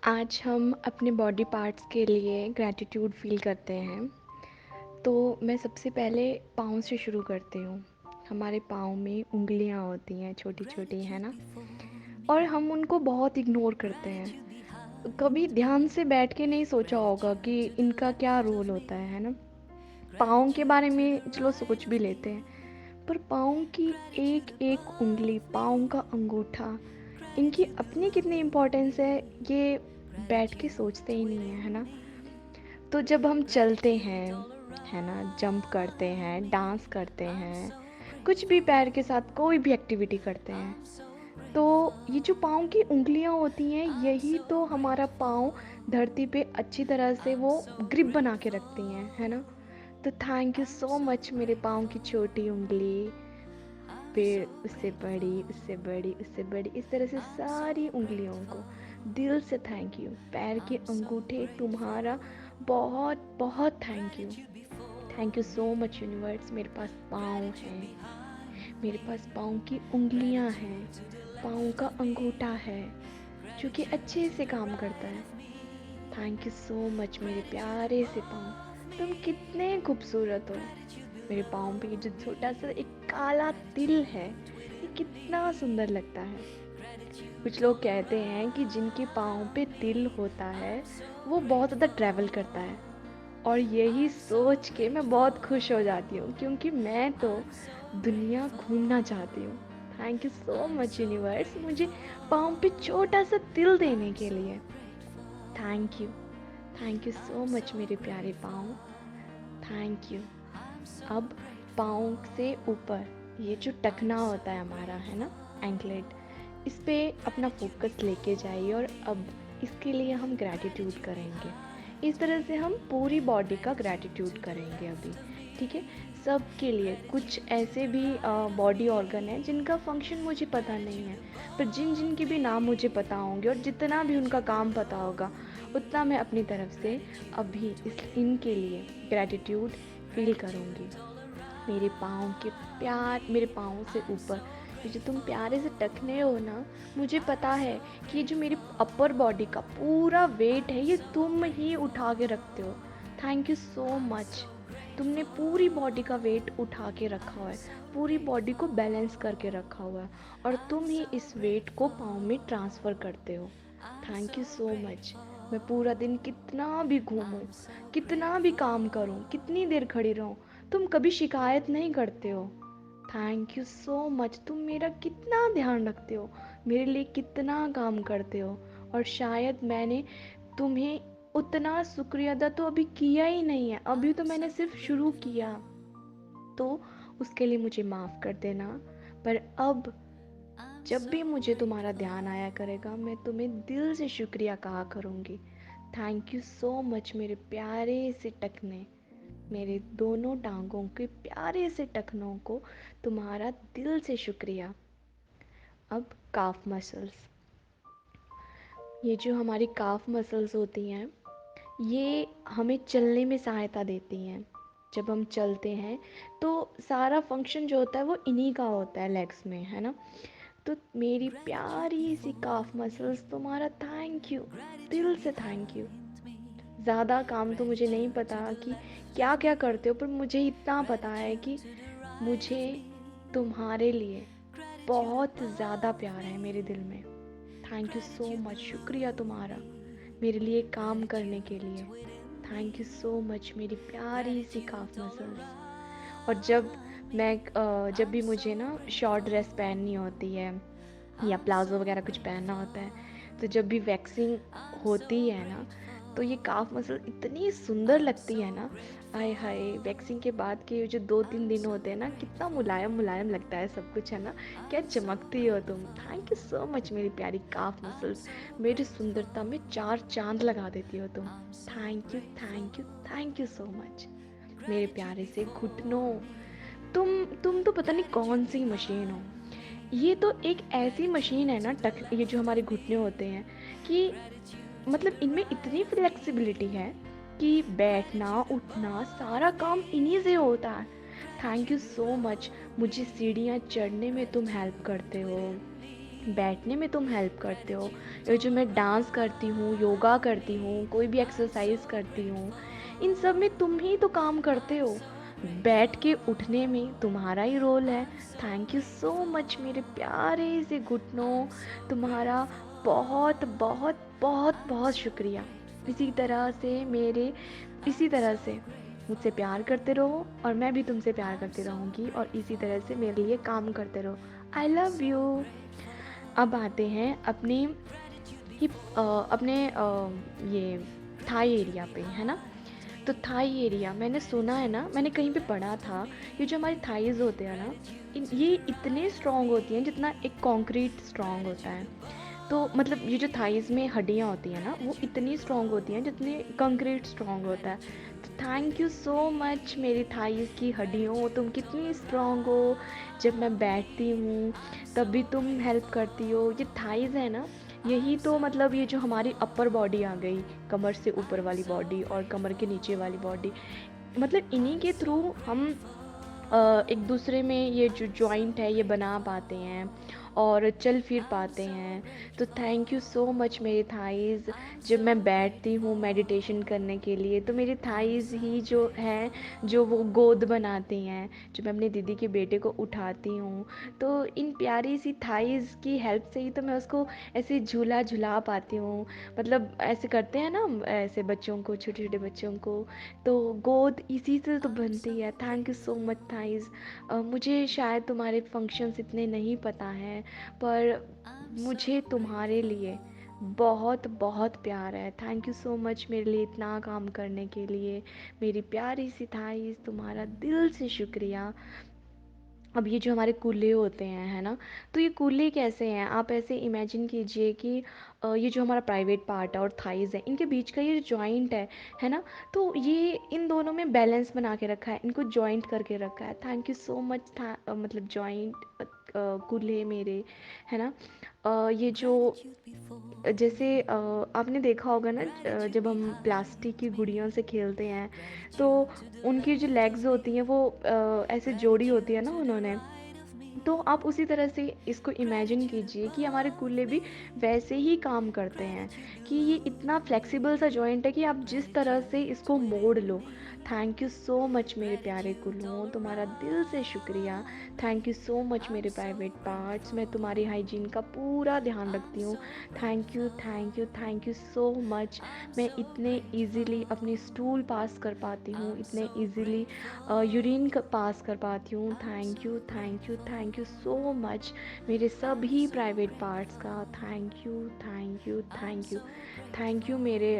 आज हम अपने बॉडी पार्ट्स के लिए ग्रैटिट्यूड फ़ील करते हैं। तो मैं सबसे पहले पाँव से शुरू करती हूँ। हमारे पाँव में उँगलियाँ होती हैं छोटी-छोटी, है ना? और हम उनको बहुत इग्नोर करते हैं। कभी ध्यान से बैठ के नहीं सोचा होगा कि इनका क्या रोल होता है ना? पाँव के बारे में चलो सोच भी लेते हैं, पर पाँव की एक-एक उँगली, पाँव का अंगूठा, इनकी अपनी कितनी इम्पोर्टेंस है, ये बैठ के सोचते ही नहीं है ना? तो जब हम चलते हैं, है ना, जंप करते हैं, डांस करते हैं, कुछ भी पैर के साथ कोई भी एक्टिविटी करते हैं, तो ये जो पाँव की उँगलियाँ होती हैं, यही तो हमारा पाँव धरती पे अच्छी तरह से वो ग्रिप बना के रखती हैं, है ना? तो थैंक यू सो मच मेरे पाँव की छोटी उँगली, फिर उससे बड़ी, उससे बड़ी, उससे बड़ी, इस तरह से सारी उँगलियों को दिल से थैंक यू। पैर के अंगूठे तुम्हारा बहुत बहुत thank you. Thank you so much universe, मेरे पास पाँव हैं, मेरे पास पाँव की उँगलियाँ हैं, पाँव का अंगूठा है जो कि अच्छे से काम करता है। थैंक यू सो मच मेरे प्यारे से पाँव, तुम कितने खूबसूरत हो। मेरे पाँव पे ये जो छोटा सा एक काला तिल है, ये कितना सुंदर लगता है। कुछ लोग कहते हैं कि जिनके पाँव पे तिल होता है वो बहुत ज़्यादा ट्रैवल करता है, और यही सोच के मैं बहुत खुश हो जाती हूँ क्योंकि मैं तो दुनिया घूमना चाहती हूँ। Thank you so much universe, मुझे पाँव पे छोटा सा तिल देने के लिए। Thank you, thank you so much मेरे प्यारे पाँव, थैंक यू। अब पाँव से ऊपर ये जो टखना होता है हमारा, है ना, एंकलेट, इस पे अपना फोकस लेके जाइए और अब इसके लिए हम ग्रैटिट्यूड करेंगे। इस तरह से हम पूरी बॉडी का ग्रैटिट्यूड करेंगे अभी, ठीक है? सबके लिए कुछ ऐसे भी बॉडी ऑर्गन हैं जिनका फंक्शन मुझे पता नहीं है, पर जिन जिन के भी नाम मुझे पता होंगे और जितना भी उनका काम पता होगा उतना मैं अपनी तरफ से अभी इनके लिए ग्रैटिट्यूड फील करूँगी। मेरे पाँव के प्यार, मेरे पाँव से ऊपर ये जो तुम प्यारे से टखने हो ना, मुझे पता है कि ये जो मेरी अपर बॉडी का पूरा वेट है ये तुम ही उठा के रखते हो। थैंक यू सो मच, तुमने पूरी बॉडी का वेट उठा के रखा हुआ है, पूरी बॉडी को बैलेंस करके रखा हुआ है, और तुम ही इस वेट को पाँव में ट्रांसफ़र करते हो। Thank you so much. मैं पूरा दिन कितना भी घूमूं, कितना भी काम करूं, कितनी देर खड़ी रहूं, तुम कभी शिकायत नहीं करते हो। थैंक यू सो मच, तुम मेरा कितना ध्यान रखते हो, मेरे लिए कितना काम करते हो, और शायद मैंने तुम्हें उतना शुक्रिया अदा तो अभी किया ही नहीं है, अभी तो मैंने सिर्फ शुरू किया, तो उसके लिए मुझे माफ़ कर देना। पर अब जब भी मुझे तुम्हारा ध्यान आया करेगा मैं तुम्हें दिल से शुक्रिया कहा करूँगी। थैंक यू सो मच मेरे प्यारे से टखने, मेरे दोनों टांगों के प्यारे से टखनों को तुम्हारा दिल से शुक्रिया। अब काफ मसल्स, ये जो हमारी काफ मसल्स होती हैं ये हमें चलने में सहायता देती हैं। जब हम चलते हैं तो सारा फंक्शन जो होता है वो इन्हीं का होता है लेग्स में, है ना? तो मेरी प्यारी सी काफ मसल्स, तुम्हारा थैंक यू, दिल से थैंक यू। ज़्यादा काम तो मुझे नहीं पता कि क्या क्या करते हो, पर मुझे इतना पता है कि मुझे तुम्हारे लिए बहुत ज़्यादा प्यार है मेरे दिल में। थैंक यू सो मच, शुक्रिया तुम्हारा मेरे लिए काम करने के लिए। थैंक यू सो मच मेरी प्यारी सी काफ मसल्स। और जब भी मुझे ना शॉर्ट ड्रेस पहननी होती है या प्लाज़ो वगैरह कुछ पहनना होता है, तो जब भी वैक्सिंग होती है ना, तो ये काफ मसल इतनी सुंदर लगती है ना। आय हाय, वैक्सिंग के बाद के जो 2-3 दिन होते हैं ना, कितना मुलायम मुलायम लगता है सब कुछ, है ना? क्या चमकती हो तुम। थैंक यू सो मच मेरी प्यारी काफ मसल्स, मेरी सुंदरता में 4 चांद लगा देती हो तुम। Thank you, thank you, thank you so much मेरे प्यारे से घुटनों। तुम तो पता नहीं कौन सी मशीन हो। ये तो एक ऐसी मशीन है ना, टक ये जो हमारे घुटने होते हैं, कि मतलब इनमें इतनी फ्लेक्सिबिलिटी है कि बैठना उठना सारा काम इन्हीं से होता है। थैंक यू सो मच, मुझे सीढ़ियाँ चढ़ने में तुम हेल्प करते हो, बैठने में तुम हेल्प करते हो। ये जो मैं डांस करती हूँ, योगा करती हूँ, कोई भी एक्सरसाइज करती हूँ, इन सब में तुम ही तो काम करते हो। बैठ के उठने में तुम्हारा ही रोल है। थैंक यू सो मच मेरे प्यारे से घुटनों, तुम्हारा बहुत बहुत बहुत बहुत शुक्रिया। इसी तरह से मेरे इसी तरह से मुझसे प्यार करते रहो और मैं भी तुमसे प्यार करती रहूँगी, और इसी तरह से मेरे लिए काम करते रहो। I love you. अब आते हैं अपने ये थाई एरिया पे, है ना। तो थाई एरिया मैंने सुना है ना, मैंने कहीं पे पढ़ा था, ये जो हमारी थाइज़ होते हैं ना, ये इतने स्ट्रॉन्ग होती हैं जितना एक कंक्रीट स्ट्रॉन्ग होता है। तो मतलब ये जो थाइज़ में हड्डियाँ होती हैं ना, वो इतनी स्ट्रॉन्ग होती हैं जितनी कंक्रीट स्ट्रॉन्ग होता है। तो थैंक यू सो मच मेरी थाइज़ की हड्डियों, तुम कितनी स्ट्रॉन्ग हो। जब मैं बैठती हूँ तब भी तुम हेल्प करती हो। ये थाइज़ है ना, यही तो मतलब ये जो हमारी अपर बॉडी आ गई, कमर से ऊपर वाली बॉडी और कमर के नीचे वाली बॉडी, मतलब इन्हीं के थ्रू हम एक दूसरे में ये जो जॉइंट है ये बना पाते हैं और चल फिर पाते हैं। तो थैंक यू सो मच मेरी थाइज़। जब मैं बैठती हूँ मेडिटेशन करने के लिए तो मेरी थाइज़ ही जो है, जो वो गोद बनाती हैं। जब मैं अपनी दीदी के बेटे को उठाती हूँ तो इन प्यारी सी थाइज़ की हेल्प से ही तो मैं उसको ऐसे झूला झुला पाती हूँ। मतलब ऐसे करते हैं ना ऐसे बच्चों को, छोटे छोटे बच्चों को, तो गोद इसी से तो बनती है। Thank you so much thighs. मुझे शायद तुम्हारे फंक्शंस इतने नहीं पता हैं, पर मुझे तुम्हारे लिए बहुत बहुत प्यार है। थैंक यू सो मच मेरे लिए इतना काम करने के लिए, मेरी प्यारी सी थाइज़, तुम्हारा दिल से शुक्रिया। अब ये जो हमारे कूल्हे होते हैं, है ना, तो ये कूल्हे कैसे हैं, आप ऐसे इमेजिन कीजिए कि ये जो हमारा प्राइवेट पार्ट है और थाइज़ है, इनके बीच का ये जो जॉइंट है ना, तो ये इन दोनों में बैलेंस बना के रखा है, इनको जॉइंट करके रखा है। थैंक यू सो मच था, मतलब जॉइंट कूल्हे मेरे, है ना। ये जो जैसे आपने देखा होगा ना, जब हम प्लास्टिक की गुड़ियों से खेलते हैं तो उनकी जो लेग्स होती हैं वो ऐसे जोड़ी होती है ना उन्होंने, तो आप उसी तरह से इसको इमेजिन कीजिए कि हमारे कूल्हे भी वैसे ही काम करते हैं, कि ये इतना फ्लेक्सिबल सा जॉइंट है कि आप जिस तरह से इसको मोड़ लो। थैंक यू सो मच मेरे प्यारे कुल्लुओं, तुम्हारा दिल से शुक्रिया। थैंक यू सो मच मेरे प्राइवेट पार्ट्स, मैं तुम्हारी हाइजीन का पूरा ध्यान रखती हूँ। Thank you thank you thank you so much. मैं इतने इजीली अपनी स्टूल पास कर पाती हूँ, इतने इजीली यूरिन पास कर पाती हूँ। Thank you thank you thank you so much मेरे सभी प्राइवेट पार्ट्स का। Thank you thank you thank you thank you मेरे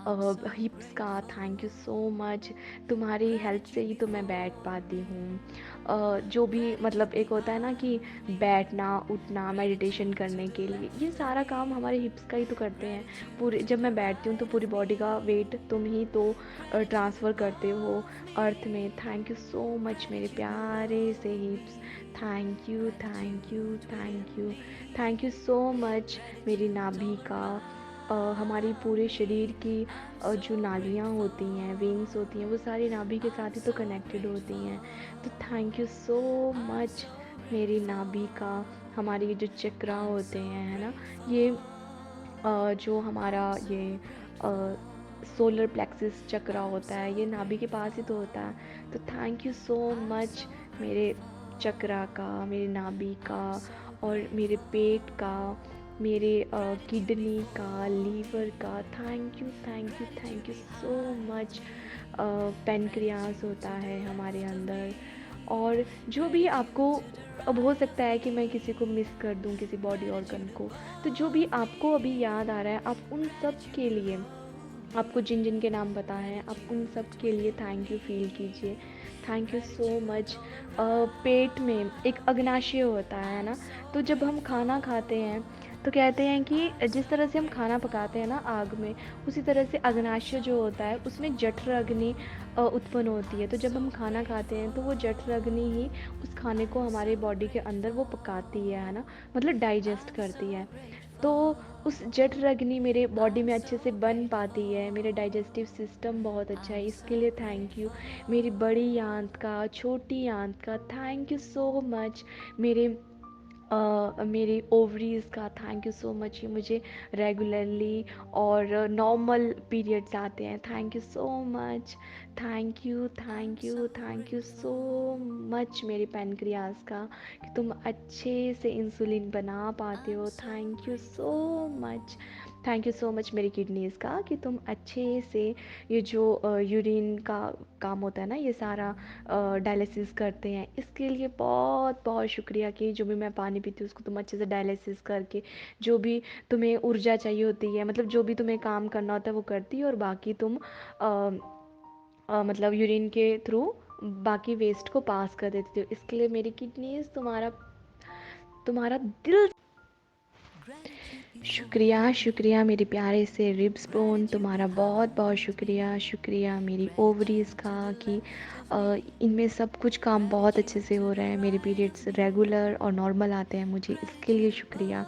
हिप्स का। थैंक यू सो मच, तुम्हारी हेल्प से ही तो मैं बैठ पाती हूँ। जो भी मतलब एक होता है ना कि बैठना उठना मेडिटेशन करने के लिए, ये सारा काम हमारे हिप्स का ही तो करते हैं। पूरे जब मैं बैठती हूँ तो पूरी बॉडी का वेट तुम ही तो ट्रांसफ़र करते हो अर्थ में। थैंक यू सो मच मेरे प्यारे से हिप्स। Thank you thank you thank you thank you so much मेरी नाभि का। हमारी पूरे शरीर की जो नालियाँ होती हैं, वेन्स होती हैं, वो सारी नाभि के साथ ही तो कनेक्टेड होती हैं। तो थैंक यू सो मच मेरी नाभि का। हमारे ये जो चक्रा होते हैं, है ना, ये जो हमारा ये सोलर प्लेक्सिस चक्रा होता है, ये नाभि के पास ही तो होता है। तो थैंक यू सो मच मेरे चक्रा का, मेरे नाभि का और मेरे पेट का, मेरे किडनी का, लीवर का। Thank you thank you thank you so much. Pancreas होता है हमारे अंदर, और जो भी आपको, अब हो सकता है कि मैं किसी को मिस कर दूं, किसी बॉडी ऑर्गन को, तो जो भी आपको अभी याद आ रहा है, आप उन सब के लिए, आपको जिन जिन के नाम पता हैं, आप उन सब के लिए थैंक यू फील कीजिए। Thank you so much. पेट में एक अग्नाशय होता है ना, तो जब हम खाना खाते हैं तो कहते हैं कि जिस तरह से हम खाना पकाते हैं ना आग में, उसी तरह से अग्नाशय जो होता है उसमें जठर अग्नि उत्पन्न होती है। तो जब हम खाना खाते हैं तो वो जठर अग्नि ही उस खाने को हमारे बॉडी के अंदर वो पकाती है ना, मतलब डाइजेस्ट करती है। तो उस जठर अग्नि मेरे बॉडी में अच्छे से बन पाती है, मेरा डाइजेस्टिव सिस्टम बहुत अच्छा है, इसके लिए थैंक यू। मेरी बड़ी आंत का, छोटी आंत का, थैंक यू सो मच। मेरे मेरे ओवरीज़ का थैंक यू सो मच, ये मुझे रेगुलरली और नॉर्मल पीरियड्स आते हैं। Thank you so much, thank you thank you thank you so much मेरे पैनक्रियाज का कि तुम अच्छे से इंसुलिन बना पाते हो। Thank you so much, thank you so much मेरी किडनीज़ का कि तुम अच्छे से ये जो यूरिन का काम होता है ना, ये सारा डायलिसिस करते हैं। इसके लिए बहुत बहुत शुक्रिया कि जो भी मैं पानी पीती हूँ उसको तुम अच्छे से डायलिसिस करके जो भी तुम्हें ऊर्जा चाहिए होती है, मतलब जो भी तुम्हें काम करना होता है वो करती है, और बाकी तुम मतलब यूरिन के थ्रू बाकी वेस्ट को पास कर देती हो। इसके लिए मेरी किडनीज तुम्हारा तुम्हारा दिल शुक्रिया शुक्रिया। मेरे प्यारे से रिब्स बोन, तुम्हारा बहुत बहुत शुक्रिया शुक्रिया। मेरी ओवरीज़ का कि इनमें सब कुछ काम बहुत अच्छे से हो रहा है। मेरे पीरियड्स रेगुलर और नॉर्मल आते हैं मुझे, इसके लिए शुक्रिया।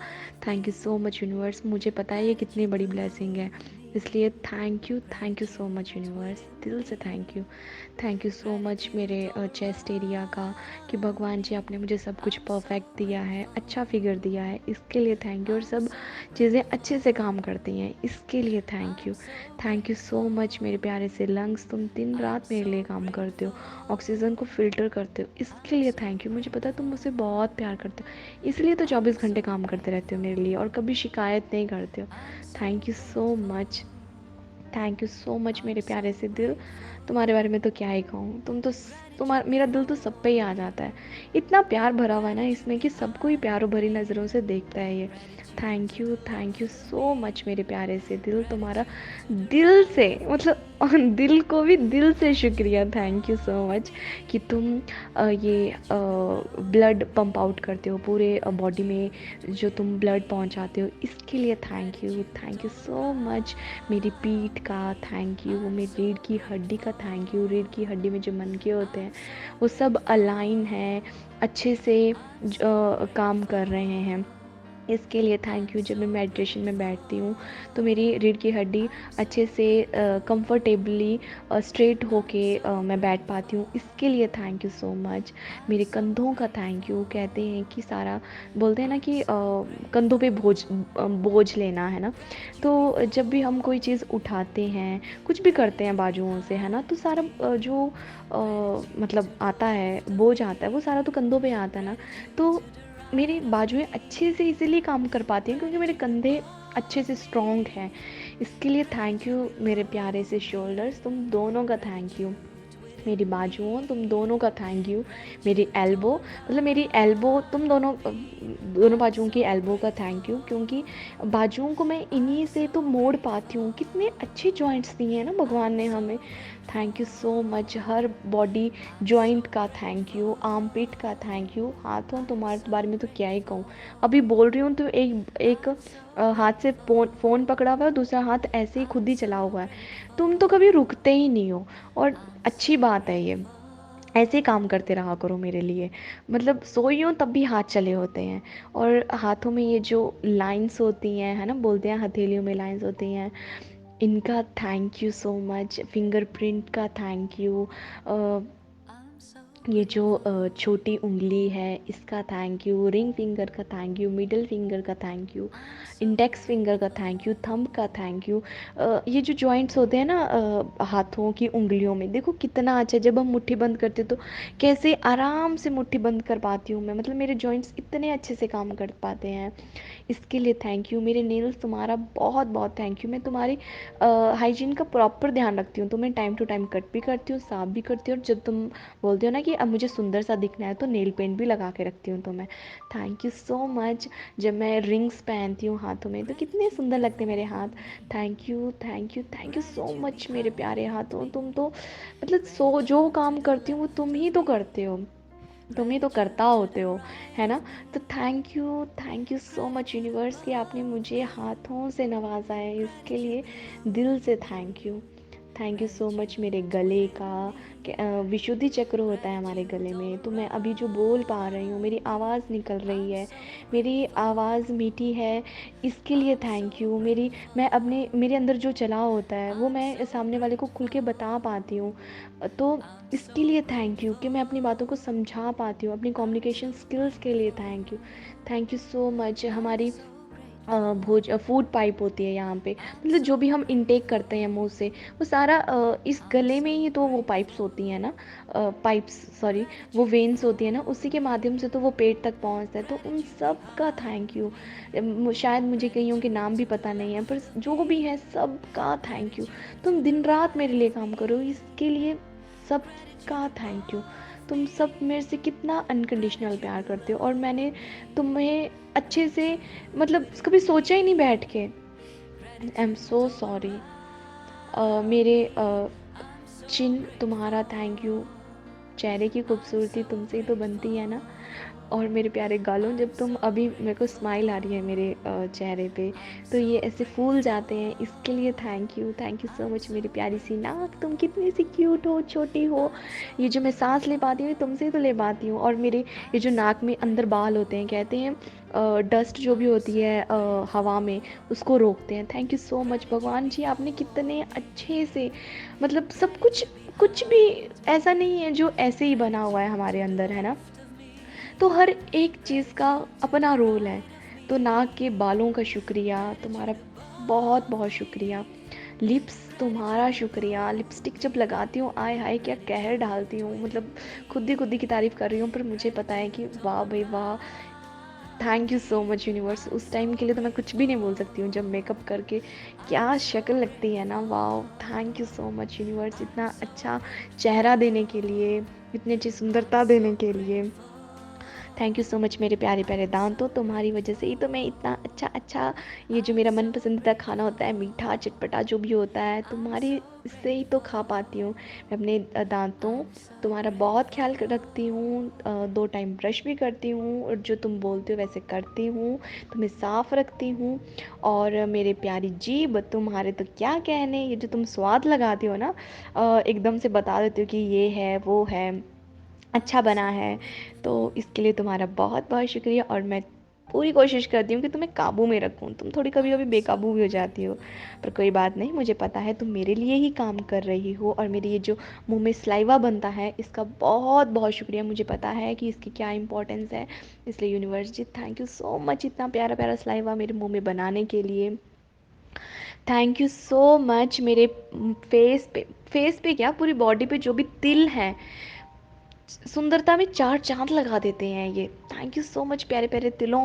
Thank you so much universe. मुझे पता है ये कितनी बड़ी ब्लेसिंग है, इसलिए thank you so much universe, दिल से थैंक यू सो मच मेरे चेस्ट एरिया का कि भगवान जी आपने मुझे सब कुछ परफेक्ट दिया है, अच्छा फिगर दिया है, इसके लिए थैंक यू। और सब चीज़ें अच्छे से काम करती हैं, इसके लिए थैंक यू सो मच मेरे प्यारे से लंग्स। तुम दिन रात मेरे लिए काम करते हो, ऑक्सीजन को फ़िल्टर करते हो, इसके लिए थैंक यू। मुझे पता है तुम मुझसे बहुत प्यार करते हो, इसलिए तो 24 घंटे काम करते रहते हो मेरे लिए और कभी शिकायत नहीं करते हो। Thank you so much, thank you so much मेरे प्यारे से दिल। तुम्हारे बारे में तो क्या ही कहूँ, तुम्हारा मेरा दिल तो सब पे ही आ जाता है। इतना प्यार भरा हुआ है ना इसमें कि सबको ही प्यारो भरी नज़रों से देखता है ये। थैंक यू सो मच मेरे प्यारे से दिल, तुम्हारा दिल से मतलब दिल को भी दिल से शुक्रिया। थैंक यू सो मच कि तुम ये ब्लड पंप आउट करते हो पूरे बॉडी में, जो तुम ब्लड पहुंचाते हो, इसके लिए थैंक यू सो मच। मेरी पीठ का थैंक यू, मेरी रीढ़ की हड्डी का थैंक यू। रीढ़ की हड्डी में जो मनके होते हैं वो सब अलाइन हैं, अच्छे से काम कर रहे हैं, इसके लिए थैंक यू। जब मैं मेडिटेशन में बैठती हूँ तो मेरी रीढ़ की हड्डी अच्छे से कंफर्टेबली स्ट्रेट होके मैं बैठ पाती हूँ, इसके लिए थैंक यू सो मच। मेरे कंधों का थैंक यू। कहते हैं कि सारा बोलते हैं ना कि कंधों पे बोझ लेना है ना, तो जब भी हम कोई चीज़ उठाते हैं, कुछ भी करते हैं बाजुओं से, है ना, तो सारा जो मतलब आता है, बोझ आता है, वो सारा तो कंधों पे आता है ना। तो मेरी बाजुएं अच्छे से इजीली काम कर पाती हैं क्योंकि मेरे कंधे अच्छे से स्ट्रॉन्ग हैं, इसके लिए थैंक यू मेरे प्यारे से शोल्डर्स, तुम दोनों का थैंक यू। मेरी बाजुओं, तुम दोनों का थैंक यू। मेरी एल्बो, मतलब मेरी एल्बो, तुम दोनों दोनों बाजुओं की एल्बो का थैंक यू, क्योंकि बाजुओं को मैं इन्हीं से तो मोड़ पाती हूँ। कितने अच्छे जॉइंट्स दिए हैं ना भगवान ने हमें। Thank you so much. Her body joint का थैंक यू। आर्म पिट का थैंक यू। हाथों, तुम्हारे बारे में तो क्या ही कहूँ, अभी बोल रही हूँ तो एक एक हाथ से फ़ोन पकड़ा हुआ है, दूसरा हाथ ऐसे ही खुद ही चला हुआ है। तुम तो कभी रुकते ही नहीं हो, और अच्छी बात है ये, ऐसे काम करते रहा करो मेरे लिए। मतलब सोई हूँ तब भी हाथ चले होते हैं, और हाथों में ये जो लाइंस होती हैं, है ना, बोलते हैं हथेलियों में लाइंस होती हैं, इनका thank you so much. Fingerprint का थैंक यू। ये जो छोटी उंगली है इसका थैंक यू। रिंग फिंगर का थैंक यू। मिडिल फिंगर का थैंक यू। इंडेक्स फिंगर का थैंक यू। थंब का थैंक यू। ये जो जॉइंट्स होते हैं ना हाथों की उंगलियों में, देखो कितना अच्छा, जब हम मुट्ठी बंद करते तो कैसे आराम से मुट्ठी बंद कर पाती हूँ मैं, मतलब मेरे जॉइंट्स इतने अच्छे से काम कर पाते हैं, इसके लिए थैंक यू। मेरे नेल्स, तुम्हारा बहुत बहुत थैंक यू। मैं तुम्हारी हाइजीन का प्रॉपर ध्यान रखती हूँ, तो मैं टाइम टू टाइम कट भी करती हूँ, साफ भी करती हूँ, और जब तुम बोलते हो ना कि अब मुझे सुंदर सा दिखना है तो नेल पेंट भी लगा के रखती हूँ, तो मैं थैंक यू सो मच। जब मैं रिंग्स पहनती हूँ हाथों में तो कितने सुंदर लगते हैं मेरे हाथ। थैंक यू सो मच मेरे प्यारे हाथों। तुम तो मतलब जो काम करती हूँ वो तुम ही तो करता होते हो, है ना। तो thank you so much universe कि आपने मुझे हाथों से नवाजा है, इसके लिए दिल से thank you. Thank you so much मेरे गले का विशुद्धि चक्र होता है हमारे गले में, तो मैं अभी जो बोल पा रही हूँ, मेरी आवाज़ निकल रही है, मेरी आवाज़ मीठी है, इसके लिए थैंक यू। मैं अपने मेरे अंदर जो चला होता है वो मैं सामने वाले को खुल के बता पाती हूँ, तो इसके लिए थैंक यू कि मैं अपनी बातों को समझा पाती हूँ, अपनी कम्युनिकेशन स्किल्स के लिए थैंक यू सो मच। हमारी फूड पाइप होती है यहाँ पे, मतलब जो भी हम इनटेक करते हैं मुंह से, वो सारा इस गले में ही तो वो पाइप्स होती हैं ना, पाइप्स सॉरी, वो वेन्स होती है ना, उसी के माध्यम से तो वो पेट तक पहुँचता है। तो उन सब का थैंक यू। शायद मुझे कईयों के नाम भी पता नहीं है, पर जो भी है सबका थैंक यू। तुम दिन रात मेरे लिए काम करो, इसके लिए सबका थैंक यू। तुम सब मेरे से कितना अनकंडीशनल प्यार करते हो, और मैंने तुम्हें अच्छे से, मतलब कभी सोचा ही नहीं बैठ के। I am so sorry. मेरे चिन तुम्हारा थैंक यू। चेहरे की खूबसूरती तुमसे ही तो बनती है ना। और मेरे प्यारे गालों, जब तुम अभी मेरे को स्माइल आ रही है मेरे चेहरे पे, तो ये ऐसे फूल जाते हैं, इसके लिए थैंक यू सो मच। मेरी प्यारी सी नाक, तुम कितनी सी क्यूट हो, छोटी हो। ये जो मैं सांस ले पाती हूँ तुमसे ही तो ले पाती हूँ। और मेरे ये जो नाक में अंदर बाल होते हैं, कहते हैं डस्ट जो भी होती है हवा में, उसको रोकते हैं। थैंक यू सो मच भगवान जी, आपने कितने अच्छे से, मतलब सब कुछ, कुछ भी ऐसा नहीं है जो ऐसे ही बना हुआ है हमारे अंदर, है ना। तो हर एक चीज़ का अपना रोल है। तो नाक के बालों का शुक्रिया तुम्हारा, बहुत बहुत शुक्रिया। लिप्स तुम्हारा शुक्रिया। लिपस्टिक जब लगाती हूँ, आय हाय क्या कहर डालती हूँ, मतलब खुद ही की तारीफ़ कर रही हूँ, पर मुझे पता है कि वाह भाई वाह। Thank you so much universe. उस टाइम के लिए तो मैं कुछ भी नहीं बोल सकती हूँ, जब मेकअप करके क्या शक्ल लगती है ना, वाह। Thank you so much universe, इतना अच्छा चेहरा देने के लिए, इतनी अच्छी सुंदरता देने के लिए। थैंक यू सो मच मेरे प्यारे प्यारे दांतों, तुम्हारी वजह से ही तो मैं इतना अच्छा अच्छा, ये जो मेरा मन पसंदीदा खाना होता है, मीठा चटपटा जो भी होता है, तुम्हारी से ही तो खा पाती हूँ। मैं अपने दांतों, तुम्हारा बहुत ख्याल रखती हूँ, 2 टाइम ब्रश भी करती हूँ, और जो तुम बोलते हो वैसे करती हूँ, तुम्हें साफ़ रखती हूँ। और मेरे प्यारी जीभ, तुम्हारे तो क्या कहने, ये जो तुम स्वाद लगाती हो ना, एकदम से बता देती हो कि ये है वो है, अच्छा बना है। तो इसके लिए तुम्हारा बहुत बहुत शुक्रिया। और मैं पूरी कोशिश करती हूँ कि तुम्हें काबू में रखूँ, तुम थोड़ी कभी कभी बेकाबू भी हो जाती हो, पर कोई बात नहीं, मुझे पता है तुम मेरे लिए ही काम कर रही हो। और मेरी ये जो मुंह में सलाइवा बनता है, इसका बहुत बहुत शुक्रिया। मुझे पता है कि इसकी क्या इंपॉर्टेंस है, इसलिए universe ji thank you so much, इतना प्यारा प्यारा सलाइवा मेरे मुंह में बनाने के लिए। थैंक यू सो मच मेरे फेस पे क्या, पूरी बॉडी पे जो भी तिल हैं, सुंदरता में 4 चांद लगा देते हैं ये। थैंक यू सो मच प्यारे प्यारे तिलों,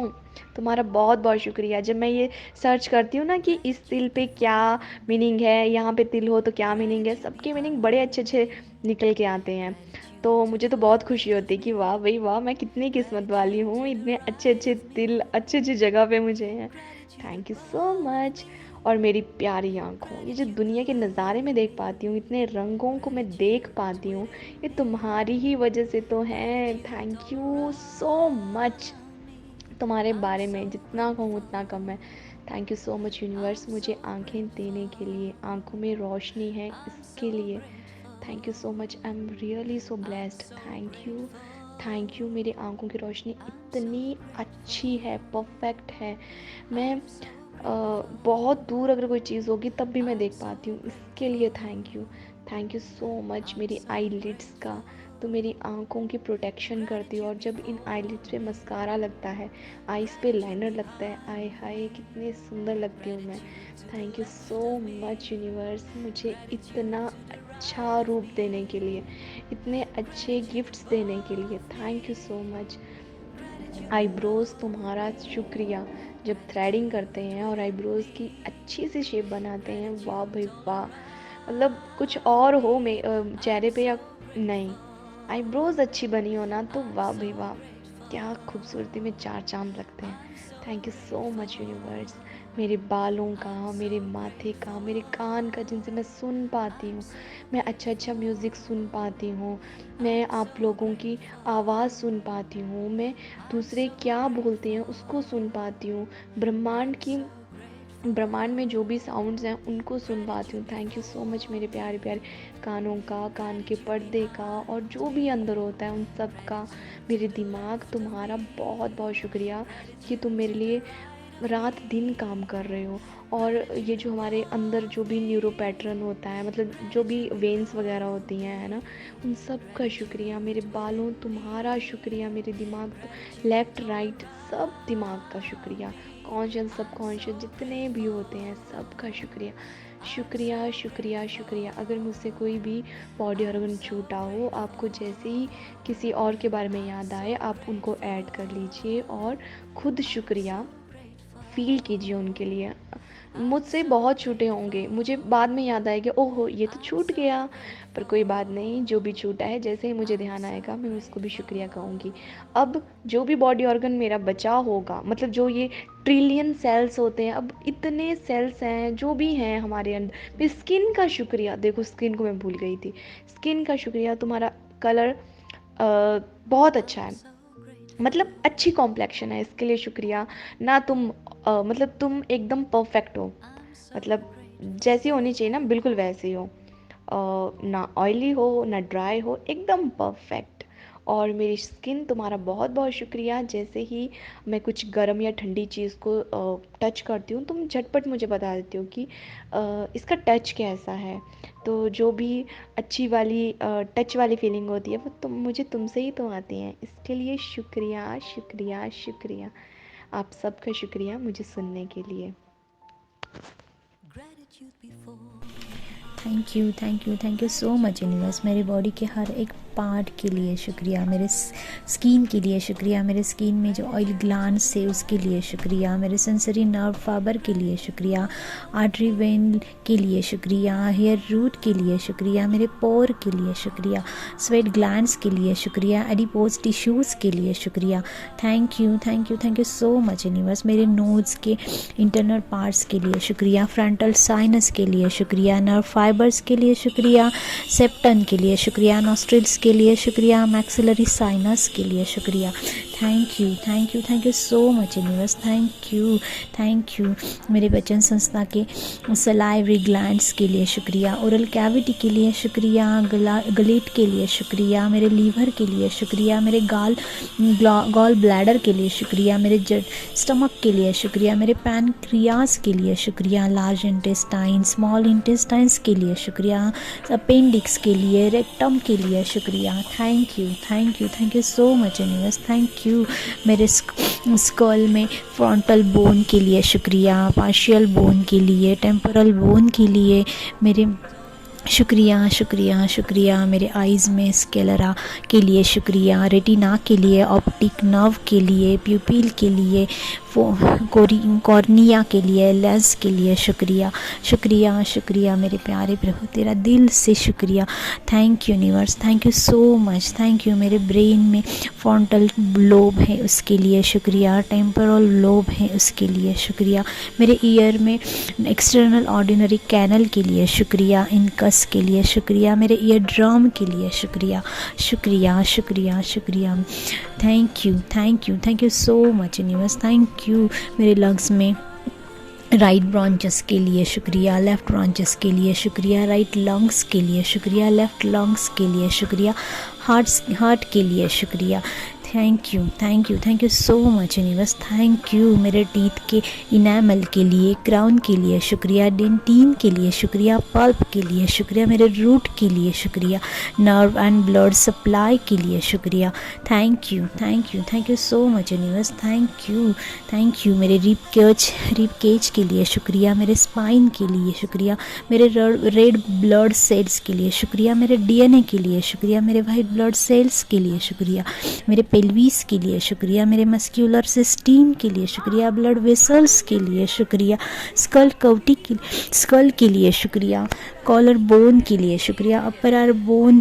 तुम्हारा बहुत बहुत शुक्रिया। जब मैं ये सर्च करती हूँ ना कि इस तिल पे क्या मीनिंग है, यहाँ पे तिल हो तो क्या मीनिंग है, सबके मीनिंग बड़े अच्छे अच्छे निकल के आते हैं। तो मुझे तो बहुत खुशी होती है कि वाह भाई वाह, मैं कितनी किस्मत वाली हूँ, इतने अच्छे अच्छे तिल अच्छी अच्छी जगह पे मुझे हैं। Thank you so much. और मेरी प्यारी आँखों, ये जो दुनिया के नज़ारे में देख पाती हूँ, इतने रंगों को मैं देख पाती हूँ, ये तुम्हारी ही वजह से तो है। Thank you so much. तुम्हारे बारे में जितना कहूँ उतना कम है। Thank you so much universe, मुझे आंखें देने के लिए, आंखों में रोशनी है इसके लिए। Thank you so much, I am really so blessed. Thank you. मेरी आंखों की रोशनी इतनी अच्छी है, परफेक्ट है। मैं बहुत दूर अगर कोई चीज़ होगी तब भी मैं देख पाती हूँ, इसके लिए थैंक यू सो मच। मेरी आई लिड्स का, तो मेरी आँखों की प्रोटेक्शन करती हो, और जब इन आई लिड्स पे मस्कारा लगता है, आइज़ पे लाइनर लगता है, आय हाय कितनी सुंदर लगती हूँ मैं। Thank you so much universe, मुझे इतना अच्छा रूप देने के लिए, इतने अच्छे गिफ्ट्स देने के लिए। Thank you so much. Eyebrows तुम्हारा शुक्रिया। जब थ्रेडिंग करते हैं और आईब्रोज़ की अच्छी सी शेप बनाते हैं, वाह भाई वाह, मतलब कुछ और हो चेहरे पे या नहीं, आईब्रोज़ अच्छी बनी हो ना, तो वाह भाई वाह, क्या खूबसूरती में 4 चांद लगते हैं। Thank you so much universe. मेरे बालों का, मेरे माथे का, मेरे कान का, जिनसे मैं सुन पाती हूँ, मैं अच्छा अच्छा म्यूज़िक सुन पाती हूँ, मैं आप लोगों की आवाज़ सुन पाती हूँ, मैं दूसरे क्या बोलते हैं उसको सुन पाती हूँ, ब्रह्मांड की ब्रह्मांड में जो भी साउंड्स हैं उनको सुन पाती हूँ। थैंक यू सो मच मेरे प्यारे प्यारे कानों का, कान के पर्दे का, और जो भी अंदर होता है उन सब का। मेरे दिमाग, तुम्हारा बहुत बहुत शुक्रिया कि तुम मेरे लिए रात दिन काम कर रहे हो। और ये जो हमारे अंदर जो भी न्यूरो पैटर्न होता है, मतलब जो भी वेन्स वगैरह होती हैं, है ना, उन सब का शुक्रिया। मेरे बालों, तुम्हारा शुक्रिया। मेरे दिमाग, लेफ़्ट राइट सब दिमाग का शुक्रिया। कॉन्शियस सबकॉन्शियस जितने भी होते हैं सब का शुक्रिया। शुक्रिया शुक्रिया शुक्रिया। अगर मुझसे कोई भी बॉडी ऑर्गन छूटा हो, आपको जैसे ही किसी और के बारे में याद आए आप उनको ऐड कर लीजिए और खुद शुक्रिया फ़ील कीजिए उनके लिए। मुझसे बहुत छूटे होंगे, मुझे बाद में याद आएगा ओहो ये तो छूट गया, पर कोई बात नहीं, जो भी छूटा है जैसे ही मुझे ध्यान आएगा मैं उसको भी शुक्रिया कहूँगी। अब जो भी बॉडी ऑर्गन मेरा बचा होगा, मतलब जो ये ट्रिलियन सेल्स होते हैं, अब इतने सेल्स हैं जो भी हैं हमारे अंदर। फिर स्किन का शुक्रिया, देखो स्किन को मैं भूल गई थी। स्किन का शुक्रिया, तुम्हारा कलर बहुत अच्छा है, मतलब अच्छी कॉम्प्लेक्शन है, इसके लिए शुक्रिया। ना तुम मतलब तुम एकदम परफेक्ट हो, मतलब जैसी होनी चाहिए ना बिल्कुल वैसे ही हो। ना ऑयली हो ना ड्राई हो, एकदम परफेक्ट। और मेरी स्किन, तुम्हारा बहुत बहुत शुक्रिया। जैसे ही मैं कुछ गर्म या ठंडी चीज़ को टच करती हूँ तुम झटपट मुझे बता देती हो कि इसका टच कैसा है। तो जो भी अच्छी वाली टच वाली फीलिंग होती है वो मुझे तुमसे ही तो आती है। इसके लिए शुक्रिया शुक्रिया शुक्रिया। आप सबका शुक्रिया मुझे सुनने के लिए। Thank you so much universe. मेरी बॉडी के हर एक पार्ट के लिए शुक्रिया। मेरे स्किन के लिए शुक्रिया। मेरे स्किन में जो ऑयल ग्लैंड्स है उसके लिए शुक्रिया। मेरे सेंसरी नर्व फाइबर के लिए शुक्रिया। आर्टरी वेन के लिए शुक्रिया। हेयर रूट के लिए शुक्रिया। मेरे पोर के लिए शुक्रिया। स्वेट ग्लैंड्स के लिए शुक्रिया। एडिपोज टिश्यूज़ के लिए शुक्रिया। Thank you so much universe. मेरे नोज़ के इंटरनल पार्ट्स के लिए शुक्रिया। फ्रंटल साइनस के लिए शुक्रिया। नर्व फाइबर्स के लिए शुक्रिया। सेप्टन के लिए शुक्रिया। नॉस्ट्रिल्स के लिए शुक्रिया। मैक्सिलरी साइनस के लिए शुक्रिया। Thank you so much universe. Thank you. मेरे बचन संस्था के सलाइवरी ग्लैंड्स के लिए शुक्रिया। ओरल कैविटी के लिए शुक्रिया। गलेट के लिए शुक्रिया। मेरे लीवर के लिए शुक्रिया। मेरे गॉल ब्लैडर के लिए शुक्रिया। मेरे स्टमक के लिए शुक्रिया। मेरे पैनक्रियाज के लिए शुक्रिया। लार्ज इंटेस्टाइन, स्मॉल इंटेस्टाइन्स के लिए शुक्रिया। अपेंडिक्स के लिए, रेक्टम के लिए शुक्रिया। Thank you so much universe. Thank you. मेरे स्कल में फ्रंटल बोन के लिए शुक्रिया। पार्शियल बोन के लिए, टेम्पोरल बोन के लिए मेरे शुक्रिया। मेरे आइज़ में स्क्लेरा के लिए शुक्रिया। रेटिना के लिए, ऑप्टिक नर्व के लिए, प्यूपिल के लिए, कॉर्निया के लिए, लेंस के लिए शुक्रिया। मेरे प्यारे प्रभु, तेरा दिल से शुक्रिया। Thank you universe. Thank you so much. Thank you. मेरे ब्रेन में फ्रंटल लोब है उसके लिए शुक्रिया। टेम्पोरल लोब है उसके लिए शुक्रिया। मेरे ईयर में एक्सटर्नल ऑर्डिनरी कैनल के लिए शुक्रिया। इनकस के लिए शुक्रिया। मेरे ईयर ड्रम के लिए शुक्रिया। Thank you so much universe. Thank you. मेरे लंग्स में राइट ब्रांचेस के लिए शुक्रिया। लेफ़्ट ब्रांचेस के लिए शुक्रिया। राइट लंग्स के लिए शुक्रिया। लेफ़्ट लंग्स के लिए शुक्रिया। हार्ट के लिए शुक्रिया। Thank you so much universe. Thank you. मेरे टीथ के इनेमल के लिए, क्राउन के लिए शुक्रिया। डेंटिन के लिए शुक्रिया। पल्प के लिए शुक्रिया। मेरे रूट के लिए शुक्रिया। नर्व एंड ब्लड सप्लाई के लिए शुक्रिया। Thank you so much universe. Thank you. मेरे रिब केज के लिए शुक्रिया। मेरे स्पाइन के लिए शुक्रिया। मेरे रेड ब्लड सेल्स के लिए शुक्रिया। मेरे DNA के लिए शुक्रिया। मेरे वाइट ब्लड सेल्स के लिए शुक्रिया। मेरे पेल्विस के लिए शुक्रिया। मेरे मस्क्यूलर सिस्टम के लिए शुक्रिया। ब्लड वेसल्स के लिए शुक्रिया। स्कल के लिए शुक्रिया। कॉलर बोन के लिए शुक्रिया। Upper R bone